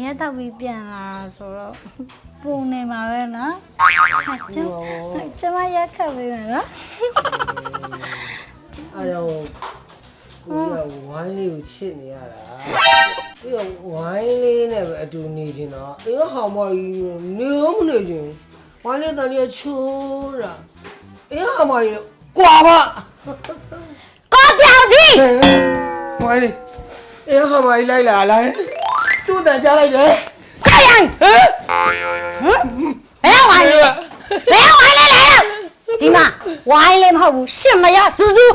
ရဲတော့ပြီးပြန်လာဆိုတော့ပုံနေမှာပဲနော်ကျမရက်ခတ်ပေးမယ်နော်အဲ့တော့ကိုကဝိုင်းလေးကိုချစ်နေရတာပြီးတော့ဝိုင်းလေးနဲ့ပဲအတူနေချင်တော့အေးဟောင်မကြီးနေမနေချင်ဝိုင်းလေးတန်လေးချိုးတာအေးဟောင်မကြီးကွာပါကောပြောင်ကြီးဝိုင်းလေးအေးဟောင်မကြီးလိုက်လာလားကျိုးတန်ကြားလိုက်တယ်ခိုင်ဟမ်ဘယ်ဝိုင်းလဲလဲဒီမှာဝိုင်းလဲမဟုတ်ဘူးရှစ်မရစူးစူး